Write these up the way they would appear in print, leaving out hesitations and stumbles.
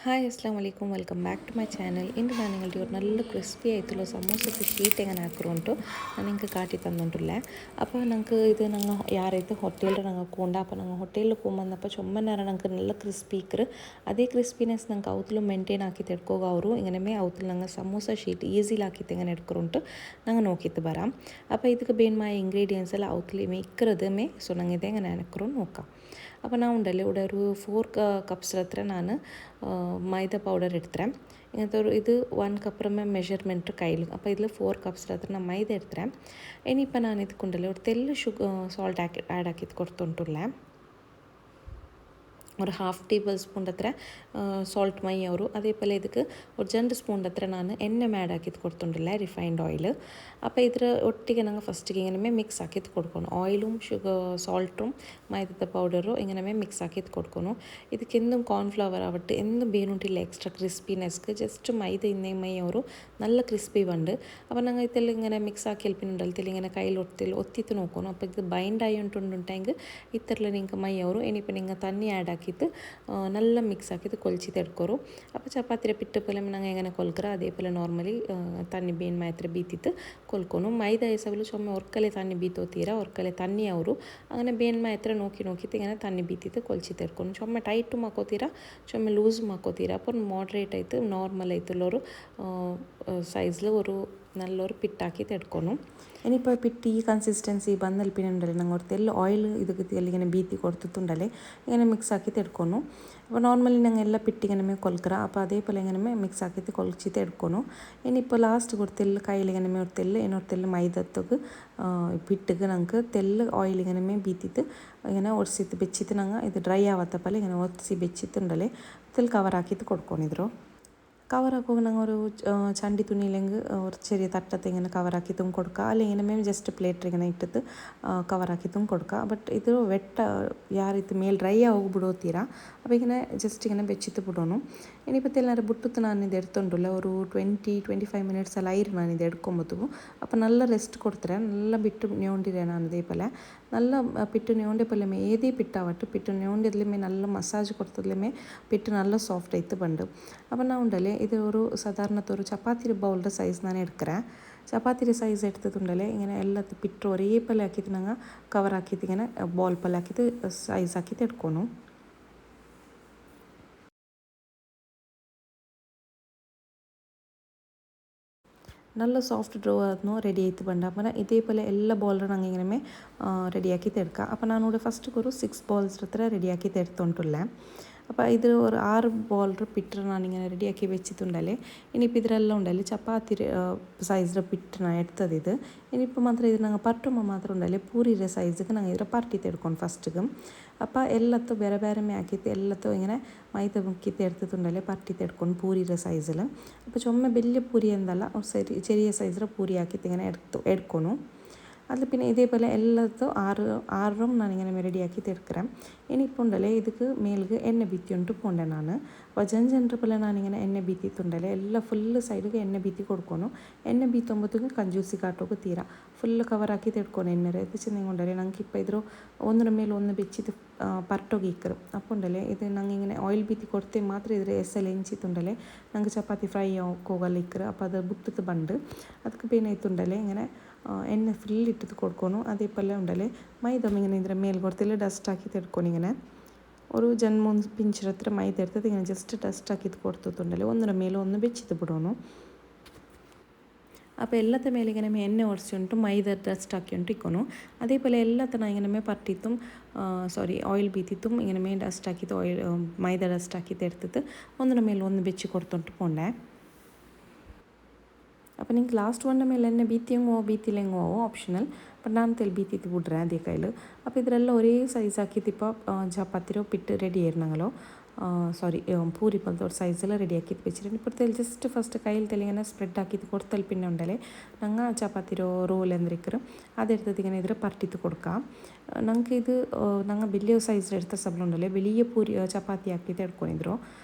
Hi അസ്സാം വലൈക്കും welcome back to my channel. ഇന്ന് ഞാൻ നിങ്ങളുടെ ഒരു നല്ല ക്രിസ്പി ആയിട്ടുള്ള സമൂസക്ക് ഷീറ്റ് എങ്ങനെ ആക്കുറുണ്ടു ഞാൻ നിങ്ങൾക്ക് കാട്ടി തന്നിട്ടില്ലേ. അപ്പോൾ ഞങ്ങൾക്ക് ഇത് ഞങ്ങൾ ಯಾರೈತೆ ಹೋಟೆಲ್ರೆ ನಂಗೆ ಕೊಂಡ അപ്പോൾ ഞങ്ങൾ ಹೋಟೆಲ್ പോകുമ്പോൾ ചുമ്മനാറ ഞങ്ങൾക്ക് നല്ല ക്രിസ്പിക്കർ അതേ ക്രിസ്പിനെസ് ഞങ്ങൾക്ക് അവത്തിൽ മെയിൻറ്റെയിൻ ആക്കി ತೆಡ್ಕೋಗ ಅವರು ഇങ്ങനെ അവത്തിൽ ഞങ്ങൾ സമൂസ ഷീറ്റ് ഈസിലാക്കിയിട്ട് എങ്ങനെ എടുക്കുറുണ്ട് ഞങ്ങൾ നോക്കിയിട്ട് വരാം. അപ്പോൾ ಇದಕ್ಕೆ ಬೇನ್മായ ಇಂಗ್ರೀಡಿಯೆಂಟ್ಸ್ ಎಲ್ಲ ಅವത്തിൽ ಮಿಕ್ಕರದು ಸೊ ನಂಗೆ ಇದೆ എങ്ങനെ അനക്കറു നോക്കാം. അപ്പോൾ ഞാൻ ഉണ്ടല്ലോ ഇവിടെ ഒരു 4 കപ്സ് ಹತ್ರ ನಾನು മൈദ പൗഡർ എടുത്തരാം. ഇങ്ങനത്തെ ഒരു ഇത് 1 കപ്പ് മെഷർമെൻറ്റ് കയ്യിൽ. അപ്പോൾ ഇതിൽ 4 കപ്സ് ಹತ್ರ ನಾನು മൈദ എടുത്തരാം. ഇനിയിപ്പോൾ ನಾನು ಇದಕ್ಕುണ്ടല്ലോ ഒരു ತೆಲ್ಲು ಸಾಲ್ಟ್ ಆ್ಯಡ್ ಹಾಕಿದ್ದು ಕೊಡ್ತುಂಟುಲ್ಲ. ഒരു ഹാഫ് ടേബിൾ സ്പൂൺ ಹತ್ರ ಸಾಲ್ಟ್ ಮೈ ಅವರು അതേപോലെ ಇದಕ್ಕೆ ഒരു 2 സ്പൂൺ ಹತ್ರ ನಾನು ಎಣ್ಣೆ ಆ್ಯಡ್ ಹಾಕಿದ್ದು ಕೊಡ್ತುಂಡಿಲ್ಲ ರಿಫೈನ್ಡ್ ಆಯಿಲ್. അപ്പോൾ ಇದರ ಒಟ್ಟಿಗೆ ನಂಗೆ ಫಸ್ಟಿಗೆ ഇങ്ങനെ മിക്സ് ആക്കിയിട്ട് കൊടുക്കണം. ഓയിലും സോൾട്ടും മൈദത്തെ പൗഡറും ഇങ്ങനെ മിക്സ് ആക്കിയിട്ട് കൊടുക്കണം. ಇದಕ್ಕೆ എന്തും കോൺഫ്ലവർ ആവട്ടെ എന്തും ಬೇನುಂಟಿಲ್ಲ എക്സ്ട്രാ ക്രിസ്പിനെസ്ക്ക് ജസ്റ്റ് മൈദ ഇന്നേ മൈ ಅವರು നല്ല ക്രിസ്പി ഉണ്ട്. അപ്പോൾ ഞങ്ങൾ ഇതെല്ലാം ഇങ്ങനെ മിക്സ് ആക്കി എൽപ്പിനുണ്ടല്ലോ ഇങ്ങനെ കയ്യിൽ ഒത്തിയിട്ട് നോക്കണം. അപ്പോൾ ഇത് ബൈൻഡ് ആയി ഉണ്ടുണ്ടെങ്കിൽ ഇത്തരത്തിൽ നിങ്ങൾക്ക് മൈ ಅವರು ഇനിയിപ്പോൾ നിങ്ങൾ തന്നി ആഡ് ആക്കിയിട്ട് നല്ല മിക്സ് ആക്കിയിട്ട് കൊലിച്ചിട്ട് എടുക്കോರು. അപ്പോൾ ചപ്പാത്തിയുടെ പിട്ട് പോലെ ഞങ്ങൾ എങ്ങനെ കൊൽക്കറ അതേപോലെ നോർമലി തന്നി ಬೇನ್ ಮಾತ್ರ ಬೀತಿತ್ತು ಕೊಲ್ಕೊನು. ಮೈದಾ ಎಸವಲು ಚೊಮ್ಮೆ ಒರ್ಕಲೆ ತನ್ನಿ ಬೀತೋತೀರ ಒರ್ಕಲೆ ತನ್ನಿ ಅವರು അങ്ങനെ ಬೇನ್ ಮಾತ್ರ നോക്കിയിട്ട് ഇങ്ങനെ തന്നി ബീത്തിത്ത് കൊലിച്ചിട്ട് എടുക്കണം. ചൊമ്മെ ടൈറ്റ് മാക്കോತೀರ ചൊമ്മെ ലൂസ് മാക്കോತೀರ. അപ്പോൾ മോഡറേറ്റ് ആയിട്ട് നോർമൽ ആയിട്ടുള്ളൊരു സൈസിൽ ഒരു നല്ലൊരു പിട്ടാക്കിയിട്ട് എടുക്കണം. ഇനിയിപ്പോൾ പിറ്റ് ഈ കൺസിസ്റ്റൻസി ಬಂದಲ್ಲಿ പിന്നെ ഉണ്ടല്ലോ ഞങ്ങൾ തെല്ല് ഓയിൽ ಇದಕ್ಕೆ ഇങ്ങനെ ബീത്തി കൊടുത്തിട്ടുണ്ടല്ലേ ഇങ്ങനെ മിക്സ് ആക്കിയിട്ട് എടുക്കുന്നു. അപ്പോൾ നോർമലി ഞങ്ങൾ ಎಲ್ಲ പിറ്റ് ഇങ്ങനെ കൊൽക്കറ അപ്പോൾ അതേപോലെ ഇങ്ങനെ മിക്സ് ആക്കിയിട്ട് കൊലിച്ചിട്ട് എടുക്കുന്നു. ഇനിയിപ്പോൾ ലാസ്റ്റ് കൊടുത്തെല്ല് കയ്യിൽ ഇങ്ങനെ ഒരു തെല്ല് ಇನ್ನೊಂದು തെല്ല് മൈദത്തക്ക് പിട്ടിക്ക് ഞങ്ങൾക്ക് തെല്ല് ഓയിൽ ഇങ്ങനെ ബീത്തിട്ട് ഇങ്ങനെ ഒടിച്ചിട്ട് ಬೆಚ್ಚಿಟ್ಟು ഞങ്ങൾ ഇത് ഡ്രൈ ആവാത്ത പോലെ ഇങ്ങനെ ഒത്തിരി ಬೆಚ್ಚಿട്ടുണ്ടല്ലേ തെല്ല് കവർ ആക്കിയിട്ട് കൊടുക്കണിದ್ರು. കവറാക്കുമ്പോൾ ഞങ്ങൾ ഒരു ചണ്ടി തുണിയിലെങ്കിൽ ഒരു ചെറിയ തട്ടത്ത് ഇങ്ങനെ കവറാക്കിയിട്ടും കൊടുക്കുക. അല്ലെങ്കിൽ ഇങ്ങനെ ജസ്റ്റ് പ്ലേറ്റ് ഇങ്ങനെ ഇട്ടിട്ട് കവറാക്കിയിട്ടും കൊടുക്കുക. ബട്ട് ഇത് വെട്ട ಯಾರಿತ್ತು ಮೇಲೆ ಡ್ರೈ ಹೋಗ್ಬಿಡೋತೀರ അപ്പോൾ ഇങ്ങനെ ജസ്റ്റ് ഇങ്ങനെ വെച്ചിട്ട് ಬಿಡೋನು. ഇനിയിപ്പോൾ എല്ലാവരും ബുട്ടത്ത് ഞാനിത് എടുത്തോണ്ടല്ല ഒരു 20-25 മിനിറ്റ്സ് ಎಲ್ಲ ಆಯಿರು ನಾನಿದು ಎಡ್ಕೊಂಬತ್ತು. അപ്പോൾ നല്ല റെസ്റ്റ് കൊടുത്തരാ നല്ല ಬಿಟ್ಟು ഞോണ്ടിരാ ನಾನು ഇതേപോലെ നല്ല പിಟ್ಟು ഞോണ്ടി ಪಲ್ಯಮೇ ഏതേ പിട്ടാവട്ടെ പിಟ್ಟು ഞോണ്ടിದ್ಲೇ നല്ല മസാജ് കൊടുത്തದ್ಲೇ പിಟ್ಟು നല്ല സോഫ്റ്റ് ആയിട്ട് ಬಂದು. അപ്പോൾ ഞാൻ ഉണ്ടല്ലേ ഇത് ഒരു സാധാരണത്തെ ഒരു ചപ്പാത്തി ബൗളിൻ്റെ സൈസ് ഞാൻ എടുக்கிறேன். ചപ്പാത്തിയുടെ സൈസ് എടുത്തിട്ടുണ്ടല്ലേ ഇങ്ങനെ എല്ലാത്തും പിಟ್ಟು ഒരേ പോലെ ആക്കിയിട്ട് ഞങ്ങൾ കവറാക്കിയിട്ട് ഇങ്ങനെ ബോൾ പോലെ ആക്കിയിട്ട് സൈസ് ആക്കിയിട്ട് എടുക്കണം. നല്ല സോഫ്റ്റ് ഡ്രോ ആയിരുന്നു റെഡി ആയിട്ട് ಬಂದ. അപ്പോൾ ഇതേപോലെ എല്ലാ ബോളും ഞങ്ങൾ ഇങ്ങനെ റെഡിയാക്കി എടുക്കുക. അപ്പോൾ ഞാനിവിടെ ഫസ്റ്റ് ഒരു 6 ബോൾസ് ಹತ್ರ റെഡിയാക്കി എടുത്തോണ്ടില്ല. അപ്പോൾ ഇത് ഒരു 6 ബോളിൻ്റെ പിട്ട് ഞാനിങ്ങനെ റെഡിയാക്കി വെച്ചിട്ടുണ്ടല്ലേ. ഇനിയിപ്പോൾ ഇതിലെല്ലാം ഉണ്ടല്ലേ ചപ്പാത്തി സൈസിൻ്റെ പിട്ട് ഞാൻ എടുത്തത് ഇത്. ഇനിയിപ്പോൾ മാത്രം ഇത് ഞങ്ങൾ പരട്ടുമ്പോൾ മാത്രം ഉണ്ടല്ലേ പൂരിയുടെ സൈസിക്ക് ഞങ്ങൾ ഇതിൽ പരട്ടിയിട്ട് എടുക്കണം ഫസ്റ്റിക്കും. അപ്പോൾ എല്ലാത്തും ಬೇರೆ ಬೇರೆ ആക്കിയിട്ട് എല്ലാത്തും ഇങ്ങനെ മൈദ മുക്കിയിട്ട് എടുത്തിട്ടുണ്ടല്ലേ പരട്ടിയിട്ട് എടുക്കണം പൂരിയുടെ സൈസിൽ. അപ്പോൾ ചുമ്മാ വലിയ പൂരി എന്തല്ല ചെറിയ സൈസിൽ പൂരി ആക്കിയിട്ട് ഇങ്ങനെ എടുക്കണം. അതിൽ പിന്നെ ഇതേപോലെ എല്ലാത്തും ആറും ഞാനിങ്ങനെ റെഡിയാക്കി എടുக்கிறேன். ഇനിയിപ്പോൾ ഉണ്ടല്ലേ ಇದಕ್ಕೆ ಮೇಲ್ಗೆ ಎಣ್ಣೆ ಬೀತಿ ಉಂಟು ಪೋಂಡೆ ನಾನು ಜನರ പോലെ ഞാനിങ്ങനെ എണ്ണ ബീത്തിട്ടുണ്ടല്ലേ എല്ലാ ഫുള്ള് സൈഡിಗೆ എണ്ണ ബീത്തി കൊടുക്കണം. എണ്ണ ബീത്തുമ്പോഴത്തേക്ക് ಕಂಜೂಸಿ ಕಾಟೋಕೆ ತೀರಾ ಫುಲ್ ಕವರ್ ಹಾಕಿ ತೆಡ್ಕೊಂಡು ಎಣ್ಣೆ ಎತ್ತಿಸಿಂಗೆ ಉಂಡല്ലേ ನಂಗೆ ಇಪ್ಪ ಇದ್ರು ಒಂದರ ಮೇಲೆ ಒಂದು ಬೆಚ್ಚಿದ್ದು ಪರಟೋಗಿ ಇಕ್ಕರು. അപ്പോൾ ഉണ്ടല്ലേ ഇത് ನಂಗೆ ഇങ്ങനെ ഓയിൽ ബീത്തി കൊടുത്തേ മാത്രം ഇതിൽ എസ്സൽ എഞ്ചിട്ടുണ്ടല്ലേ ನಂಗೆ ചപ്പാത്തി ഫ്രൈ ಹೋಗಲ್ಲ ಇಕ್ಕರು. അപ്പോൾ അത് ബുട്ടത്ത് ಬಂದು ಅದಕ್ಕೆ ಬೇನಾಯ್ತುಂಡല്ലേ ഇങ്ങനെ എണ്ണ ഫുൾ ഇട്ടിട്ട് കൊടുക്കണം. അതേപോലെ ഉണ്ടല്ലേ മൈദ ഇങ്ങനെ ഇതിൻ്റെ മേൽ കൊടുത്തില്ല ഡസ്റ്റ് ആക്കി തെടുക്കണം. ഇങ്ങനെ ഒരു 2-3 പിഞ്ചിൻ്റെ ಹತ್ರ മൈദ എടുത്തത് ഇങ്ങനെ ജസ്റ്റ് ഡസ്റ്റ് ആക്കിയിട്ട് കൊടുത്തിട്ടുണ്ടല്ലേ ഒന്നിൻ്റെ മേലെ ഒന്ന് വെച്ചിട്ട് ಬಿಡೋನು. അപ്പോൾ ಎಲ್ಲത്തെ ಮೇಲೆ ഇങ്ങനെ എണ്ണ ഒഴിച്ചുകൊണ്ട് മൈദ ഡസ്റ്റ് ആക്കിയിട്ട് ഇരിക്കണം. അതേപോലെ എല്ലാത്തന ഇങ്ങനെ പരട്ടിത്തും ഓയിൽ ബീത്തിത്തും ഇങ്ങനെ ഡസ്റ്റ് ആക്കിയിട്ട് മൈദ ഡസ്റ്റ് ആക്കിയിട്ട് എടുത്തിട്ട് ഒന്നിൻ്റെ മേലെ ഒന്ന് വെച്ച് കൊടുത്തോണ്ട് പോണ്ടേ. അപ്പോൾ നിങ്ങൾക്ക് ലാസ്റ്റ് വണ്ണിൻ്റെ ಮೇಲೆ എന്നെ ബീത്തിയെങ്ങോ ബീത്തിയിലെങ്ങോ ഓപ്ഷണൽ. അപ്പം ഞാൻ തെൽ ബീത്തിയിട്ട് വിടുறேன் അതേ കയ്യിൽ. അപ്പോൾ ഇതിലെല്ലാം ഒരേ സൈസ് ആക്കിയിട്ട് ഇപ്പോൾ ചപ്പാത്തിരോ പിട്ട് റെഡി ആയിരുന്നെങ്കിലോ പൂരി പോലത്തെ ഒരു സൈസിൽ റെഡിയാക്കിയിട്ട് വെച്ചിട്ടുണ്ട്. ഇപ്പോഴത്തെ ജസ്റ്റ് ഫസ്റ്റ് കയ്യിൽ തെളിങ്ങനെ സ്പ്രെഡ് ആക്കിയിട്ട് കൊടുത്താൽ പിന്നെ ഉണ്ടല്ലേ ഞങ്ങൾ ചപ്പാത്തിരോ റോൾ എന്തിരിക്കറ് അതെടുത്തിട്ട് ഇങ്ങനെ ഇതിൽ പരട്ടിയിട്ട് കൊടുക്കാം. ഞങ്ങൾക്ക് ഇത് ഞങ്ങൾ വലിയ സൈസിലെടുത്ത സബലുണ്ടല്ലേ വലിയ പൂരി ചപ്പാത്തി ആക്കിയിട്ട് എടുക്കണിದ್ರೋ.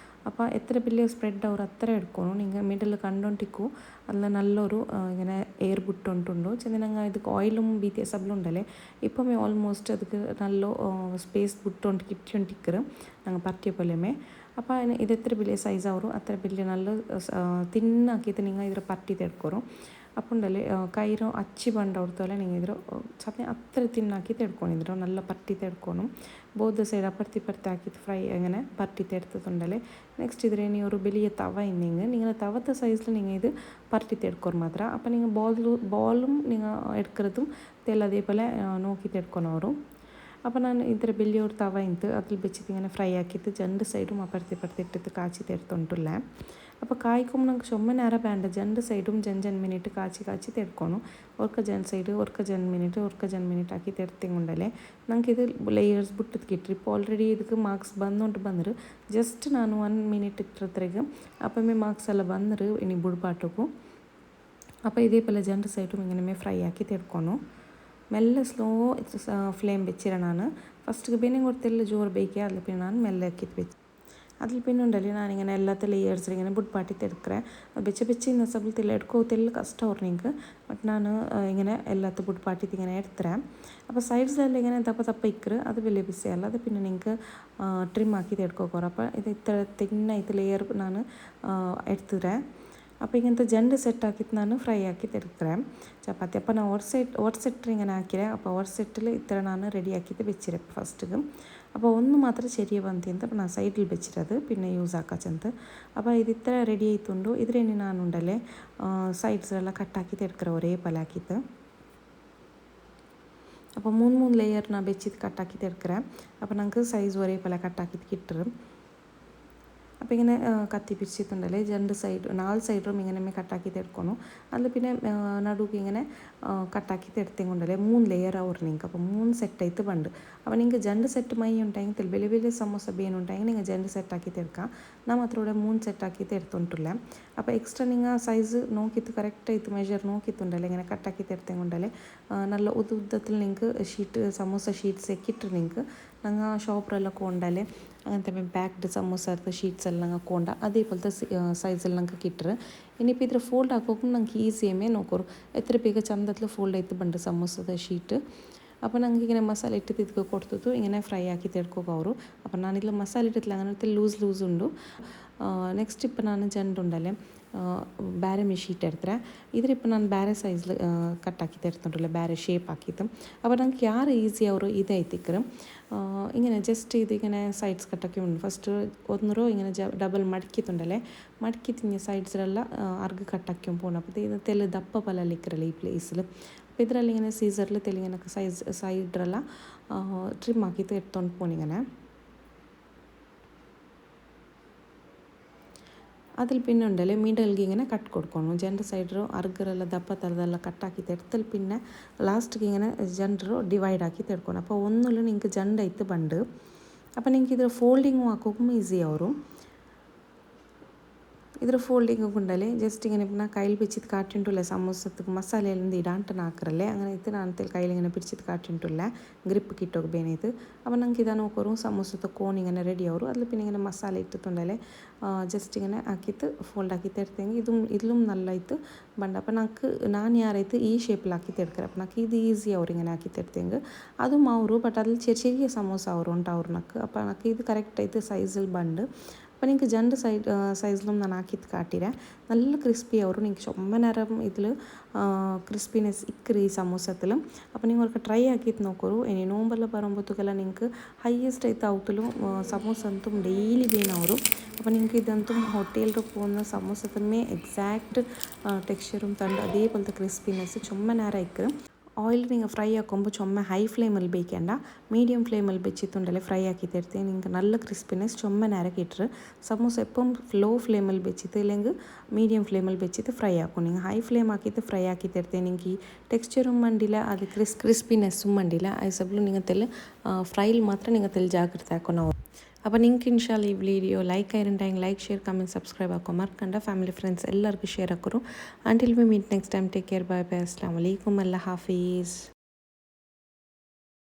അപ്പോൾ എത്ര വലിയ സ്പ്രെഡ് അവർ അത്ര എടുക്കണം. നിങ്ങൾ മിഡിൽ കണ്ടോണ്ടിക്കൂ അല്ല നല്ലൊരു ഇങ്ങനെ എയർ ബുട്ടുണ്ടുണ്ടോ ചെന്നങ്ങൾ ಇದಕ್ಕೆ ഓയിലും ബീത്തിയ സബലുണ്ടല്ലേ ഇപ്പം ഓൾമോസ്റ്റ് ಅದಕ್ಕೆ നല്ല സ്പേസ് ബുട്ടുകൊണ്ട് കിട്ടിക്കൊണ്ടിരിക്കറ് ഞങ്ങൾ പറ്റിയ പോലെമേ. അപ്പോൾ ഇത് എത്ര വലിയ സൈസ് ಅವರು അത്ര വലിയ നല്ല തിന്നാക്കിയിട്ട് നിങ്ങൾ ഇതിൽ പറ്റി ತೆಡ್ಕೊರು അപ്പോൾ ഉണ്ടല്ലേ കൈರು ಅಚ್ಚಿ ಬಂಡ ಹೊಡ್ತಲ್ಲ ನೀವು ಇದ್ರ ಚಟ್ನಿ ಅತ್ರ ತಿನ್ನಾಕಿ ತೆಡ್ಕೊಂಡಿದ್ರು നല്ല പറ്റി ತೆಡ್ಕೊണം ಬೋದ ಸೈಡ್ ಅಪರ್ತಿ ಪರ್ತಿ ಹಾಕಿದ್ದು ಫ್ರೈ അങ്ങനെ പറ്റി ತೆಡ್ತതുണ്ടല്ലേ നെക്സ്റ്റ് ഇതിൽ ഇനി ഒരു വലിയ തവ ഇന്നെങ്കിൽ നിങ്ങൾ തവത്തെ സൈസിൽ നിങ്ങൾ ഇത് പറ്റി ತೆಡ್ಕೊರು ಮಾತ್ರ അപ്പോൾ നിങ്ങൾ ബോളും നിങ്ങൾ എടുക്കുന്നതും തെല്ല അതേപോലെ നോക്കി ತೆಡ್ಕೊನೋ ಅವರು അപ്പോൾ ನಾನು ಇದರ വലിയൊരു തവ ഇട്ട് അതിൽ വെച്ചിട്ട് ഇങ്ങനെ ഫ്രൈ ആക്കിയിട്ട് രണ്ട് സൈഡും അപ്പുറത്തെ ഇപ്പുറത്തെ ഇട്ടിട്ട് കാച്ചി ತೆಡ್ತೊಂಟುಲ್ಲ അപ്പോൾ കായ്ക്കുമ്പോൾ നമുക്ക് ചുമ നേരം വേണ്ട രണ്ട് സൈഡും ജൻ മിനിറ്റ് കാച്ചി ತೆಡ್ಕೊನು ಒರ್ಕ ಜನ್ ಸೈಡ್ ಒರ್ಕ ಜನ್ ಮಿನಿಟ್ ಹಾಕಿ ತೆಡ್ತಿಂಗುಂಡಲೆ ನಂಗೆ ಇದು ಲೇಯರ್ಸ್ ಬಿಟ್ಟದ್ದು ಕಿಟ್ರಿ ഇപ്പോൾ ಆಲ್ರೆಡಿ ಇದಕ್ಕೆ ಮಾರ್ಕ್ಸ್ ಬಂದುಂಟು ಬಂದರು ಜಸ್ಟ್ ನಾನು 1 ಮಿನಿಟ್ ಇಟ್ಟದ್ರಾಗ ಅಪ್ಪಮೇ ಮಾರ್ಕ್ಸ್ ಎಲ್ಲ ಬಂದರು ಇನಿ ಬುಡ್ಪಾಟಕ್ಕೂ അപ്പോൾ ഇതേപോലെ രണ്ട് സൈഡും ഇങ്ങനെ ഫ്രൈ ആക്കി ತೆಡ್ಕೊನು മെല്ലെ സ്ലോ ഫ്ലെയിം വെച്ചിരണാണ് ഫസ്റ്റ് പിന്നെ കൊടുത്തെല്ലാം ജോറ് ബേക്കുക അതിൽ പിന്നെ ഞാൻ മെല്ലെ ആക്കിയിട്ട് വെച്ച് അതിൽ പിന്നെ ഉണ്ടല്ലേ ഞാനിങ്ങനെ എല്ലാത്ത ലേയേഴ്സിൽ ഇങ്ങനെ ബുഡ്പാട്ടി ತೆಡ್ಕ್ರೆ ಬೆಚ್ಚ ಇನ್ನು ಸ್ವಲ್ಪ ಎಡ್ಕೋತೆಲ್ಲ ಕಷ್ಟ ಅವ್ರು ನಿಂಗೆ ಬಟ್ ನಾನು ഇങ്ങനെ എല്ലാത്ത ബുഡ്പാട്ടി ഇങ്ങനെ എടുത്തരാ അപ്പോൾ സൈഡ്സിലെല്ലാം ഇങ്ങനെ തപ്പ ഇക്കറ് അത് വലിയ പിസയല്ല അത് പിന്നെ നിങ്ങൾക്ക് ട്രിം ആക്കി ತೆಡ್ಕೋಕೋರು അപ്പോൾ ഇത് ഇത്ര തിന്നായിട്ട് ലെയർ ನಾನು എടുത്തുതരാ അപ്പോൾ ഇങ്ങനത്തെ ജണ്ട് സെറ്റ് ആക്കിയിട്ട് ഞാൻ ഫ്രൈ ആക്കി ತೆಡ್ಕ್ರೆ ചപ്പാത്തി അപ്പോൾ ഞാൻ ഒരു സെറ്റ് ഇങ്ങനെ ആക്കിരെ അപ്പോൾ ഒരു സെറ്റിൽ ഇത്ര ഞാൻ റെഡി ആക്കിയിട്ട് വെച്ചിരെ ഫസ്റ്റിಗೆ അപ്പോൾ ഒന്ന് മാത്രം ശരിയെ ಬಂತಿಂತ അപ്പോൾ ನಾನು ಸೈಡಲ್ಲಿ ಬೆಚ್ಚಿರೋದು പിന്നെ ಯೂಸ್ ಹಾಕಚ್ಚಂತ അപ്പോൾ ಇದು ಇತರ ರೆಡಿ ಆಯ್ತುಂಡು ಇದ್ರೇನೆ ನಾನು ಉಂಡಲೆ ಸೈಡ್ಸ್ ಎಲ್ಲ ಕಟ್ ಹಾಕಿ ತೆಡ್ಕ್ರೆ ഒരേ പോലെ ആക്കിയിട്ട് അപ്പോൾ 3 ലെയർ ഞാൻ വെച്ചിട്ട് കട്ട് ആക്കി ತೆಡ್ಕ್ರೆ അപ്പോൾ നമുക്ക് സൈസ് ഒരേ പോലെ കട്ട് ആക്കിയിട്ട് കിട്ടും അപ്പോൾ ഇങ്ങനെ കത്തി പിരിച്ചിട്ടുണ്ടല്ലേ രണ്ട് സൈഡ് 4 സൈഡും ഇങ്ങനെ കട്ടാക്കി ತೆಡ್ಕೊನು അതിൽ പിന്നെ നടുക്ക് ഇങ്ങനെ കട്ടാക്കി ತೆಡ್ತಿಂಗುಂಡಲೆ 3 ലെയർ ಅವರು നിങ്ങൾക്ക് അപ്പോൾ 3 സെറ്റ് ആയിട്ട് ಬಂದು അപ്പോൾ നിങ്ങൾക്ക് രണ്ട് സെറ്റ് മൈ ഉണ്ടെങ്കിൽ വലിയ വലിയ സമോസ ಬೇನುണ്ടെങ്കിൽ നിങ്ങൾ രണ്ട് സെറ്റ് ആക്കി ತೆಡ್ക്കാം ನಮ್ಮ ಹತ್ರ ഇവിടെ 3 സെറ്റ് ആക്കി ತೆಡ್ತೊಂಟುಲ್ಲ അപ്പോൾ എക്സ്ട്രാ നിങ്ങൾ സൈസ് നോക്കിയിട്ട് കറക്റ്റ് ആയിട്ട് മെഷർ നോക്കിയിട്ടുണ്ടല്ലേ ഇങ്ങനെ കട്ടാക്കി ತೆಡ್ತಿಂಗುಂಡಲೆ നല്ല ഉദ്ദത്തിൽ നിങ്ങൾക്ക് ഷീറ്റ് സമോസ ഷീറ്റ്സ് കിട്ടും നിങ്ങൾക്ക് ഞങ്ങൾ ഷോപ്പിലെല്ലാം കൊണ്ടല്ലേ അങ്ങനത്തെ പാക്ഡ് സമോസത്തെ ഷീറ്റ്സ് എല്ലാം ഞങ്ങൾ കൊണ്ട അതേപോലത്തെ സൈസിൽ ഞങ്ങൾക്ക് കിട്ടുക ഇനിയിപ്പോൾ ഇതിൽ ഫോൾഡ് ആക്കുമ്പോൾ ഞങ്ങൾക്ക് ഈസിയമേ നോക്കൂ എത്ര ಬೇಗ ಚಂದത്തിൽ ഫോൾഡ് ആയിട്ട് ಬಂದು സമോസದ ഷീറ്റ് അപ്പോൾ ഞങ്ങൾക്ക് ഇങ്ങനെ മസാല ഇട്ടിട്ട് ಇದಕ್ಕೆ ಕೊಡ್ತಿದ್ದು ഇങ്ങനെ ഫ്രೈ ആക്കി ತೆಡ್ಕೋಕೆ ಅವರು അപ്പോൾ ನಾನಿಲ್ಲ ಮಸಾಲೆ ಇಟ್ಟಿಲ್ಲ അങ്ങനത്തെ ಲೂಸ್ ಉಂಡು ನೆಕ್ಸ್ಟ್ ഇപ്പോൾ ನಾನು ಜಂಡುಂಡಲ್ಲೇ ಬೇರೆ ಶೀಟ್ എടുത്തರೆ ഇതിലിപ്പോൾ ನಾನು ಬೇರೆ ಸೈಜ್ ಕಟ್ಟಾಕಿ ತೆಡ್ತೊಂಡಿಲ್ಲ ಬೇರೆ ಶೇಪ್ ಹಾಕಿದ್ದು അപ്പോൾ ഞങ്ങൾക്ക് ಯಾರು ಈಸಿ ಅವರು ഇതായിത്തിക്കറും ഇങ്ങനെ ജസ്റ്റ് ഇതിങ്ങനെ സൈഡ്സ് കട്ടാക്കി ഉണ്ട് ഫസ്റ്റ് ഒന്നരോ ഇങ്ങനെ ഡബിൾ മടക്കിയിട്ടുണ്ടല്ലേ മടക്കിത്തിഞ്ഞ സൈഡ്സിലെല്ലാം അർഗ് കട്ടാക്കി പോകണം അപ്പോൾ ഇത് തെല്ല് ദപ്പ പോലെ ലിക്കറല്ല ഈ പ്ലേസിൽ അപ്പോൾ ಇದರಲ್ಲಿ ഇങ്ങനെ സീസറിൽ തെല്ലിങ്ങനെ സൈഡെല്ലാം ട്രിം ആക്കിയിട്ട് എടുത്തോണ്ട് പോണിങ്ങനെ അതിൽ പിന്നെ ഉണ്ടല്ലേ മിഡൽಗೆ ഇങ്ങനെ കട്ട് കൊടുക്കണം രണ്ട് സൈഡರು അർഗറെಲ್ಲ ದಪ್ಪ ಥರದೆಲ್ಲ ಕಟ್ಟಾಕಿ ತೆಡ್ತಲ್ പിന്നെ ಲಾಸ್ಟ್ಗೆ ഇങ്ങനെ ജണ്ടರು ഡിവൈഡ് ആക്കി ತೆಡ್ಕೊಂಡು അപ്പോൾ ഒന്നിലും നിങ്ങൾക്ക് ജണ്ടായിട്ട് ಬಂದು അപ്പോൾ നിങ്ങൾക്ക് ഇതിൽ ഫോൾഡിങ് ಹಾಕೋಕ್ಕೂ ಈಸಿ ಅವರು ಇದರ ಫೋಲ್ಡಿಂಗ್ ಉಂಡಲೆ ಜಸ್ಟ್ ഇങ്ങനെ പിന്നെ കയ്യിൽ പിടിച്ചിട്ട് കാട്ടിട്ടുള്ള സമോസക്ക് മസാലയെല്ലാം ഇടാണ്ട് ആക്കറല്ലേ അങ്ങനെ ഇത് ഞാൻ കയ്യിൽ ഇങ്ങനെ പിടിച്ചിട്ട് കാട്ടിട്ടുള്ള ഗ്രിപ്പ് കിട്ടോക്ക് ಬೇನೇದು അപ്പോൾ നമുക്ക് ഇതാ നോക്കറും സമോസത്തെ കോൺ ഇങ്ങനെ റെഡി ആവും അതിൽ പിന്നെ ഇങ്ങനെ മസാല ഇട്ടിട്ടുണ്ടല്ലേ ജസ്റ്റ് ഇങ്ങനെ ആക്കിയിട്ട് ഫോൾഡ് ആക്കി ತೆಡ್ತೆಂಗೆ ഇതിലും നല്ലതായിട്ട് ಬಂದ അപ്പോൾ ನಾನು ಯಾರೈತೆ ಈ ಶೇಪಲ್ಲಿ ಹಾಕಿ ತೆಡ್ಕರೆ അപ്പോൾ నాకు ಇದು ಈಸಿ ಅವ್ರು ഇങ്ങനെ ആക്കി ತೆಡ್ತೆಂಗೆ അതും ಅವರು ಬಟ್ അതിൽ ചെറിയ സമോസ ಅವರು ಉಂಟು ಅವ್ರು അപ്പോൾ నాకు ഇത് കറക്റ്റ് ആയിട്ട് സൈസിൽ ಬಂದು അപ്പോൾ നിങ്ങൾക്ക് രണ്ട് സൈസിലും ഞാൻ ആക്കിയിട്ട് കാട്ടിരാ നല്ല ക്രിസ്പി ആവും നിങ്ങൾക്ക് ചുമ നേരം ഇതിൽ ക്രിസ്പിനെസ് ഇക്കറി ഈ സമൂസത്തിലും അപ്പോൾ നിങ്ങൾക്ക് ട്രൈ ആക്കിയിട്ട് നോക്കൂ ഇനി നോമ്പെല്ലാം പറയുമ്പോഴത്തേക്കെല്ലാം നിങ്ങൾക്ക് ഹൈയസ്റ്റ് ആയിട്ട് ആവത്തിലും സമൂസ ಅಂತೂ ಡೈಲಿ ಬೇನವರು അപ്പോൾ നിങ്ങൾക്ക് ഇದಂತೂ ಹೋಟೆಲ್ಗೆ പോകുന്ന സമൂസത്തുമേ എക്സാക്റ്റ് ടെക്സ്ചറും തണ്ട് അതേപോലത്തെ ക്രിസ്പിനെസ് ചുമ നേരം ഇക്കറും ഓയിൽ നിങ്ങൾ ഫ്രൈ ആക്കുമ്പോൾ ചുമ ഹൈ ഫ്ലെയിമിൽ ಬೇಕಂಡ മീഡിയം ഫ്ലെയിമിൽ വെച്ചിട്ടുണ്ടല്ലേ ഫ്രൈ ആക്കി തരുത്തേ നിങ്ങൾക്ക് നല്ല ക്രിസ്പിനെസ് ചുമ നേരം കിട്ടും സമൂസ എപ്പം ലോ ഫ്ലെയിമിൽ വെച്ചിട്ട് ഇല്ലെങ്കിൽ മീഡിയം ഫ്ലെയിമിൽ വെച്ചിട്ട് ഫ്രൈ ആക്കും നിങ്ങൾ ഹൈ ഫ്ലെയിം ആക്കിയിട്ട് ഫ്രൈ ആക്കി തരുത്തേ നിങ്ങൾക്ക് ഈ ടെക്സ്ചറും മണ്ടില്ല അത് ക്രിസ്പിനെസ്സും മണ്ടില്ല അത് സബ്ലും നിങ്ങൾ ഫ്രൈയിൽ മാത്രം നിങ്ങൾ ಜಾಗ್ರತೆ ಹಾಕೋಣ അപ്പോൾ നിങ്ങൾക്ക് ഇൻഷാല്ല ഈ വീഡിയോ ലൈക്ക് ആയിട്ടുണ്ടെങ്കിൽ ലൈക്ക് ഷെയർ കമൻറ്റ് സബ്സ്ക്രൈബ് ആക്കുക മറക്കണ്ട ഫാമിലി ഫ്രണ്ട്സ് എല്ലാവർക്കും ഷെയർ ആക്കറും until we meet next time take care bye bye അസ്സലാമു അലൈക്കും അല്ലാ ഹാഫീസ്